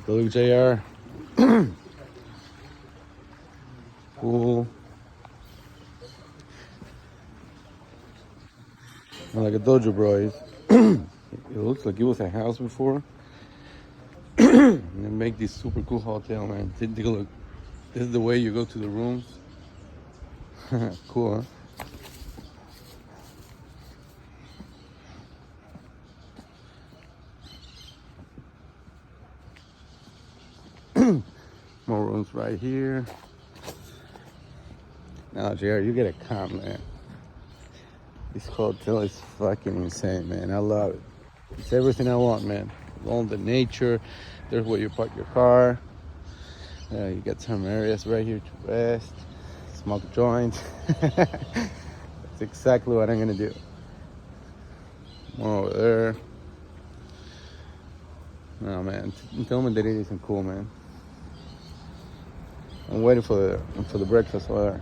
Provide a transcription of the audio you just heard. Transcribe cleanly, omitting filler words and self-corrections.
Look, JR. Cool. And like I told you, bro, it looks like it was a house before. And they make this super cool hotel, man. Take a look. This is the way you go to the rooms. Cool, huh? More rooms right here. Now, JR, you gotta come, man. This hotel is fucking insane, man. I love it. It's everything I want, man. All the nature. There's where you park your car. You got some areas right here to rest, smoke a joint. That's exactly what I'm gonna do. More over there. Oh man, tell me that it isn't cool, man. I'm waiting for the breakfast over there.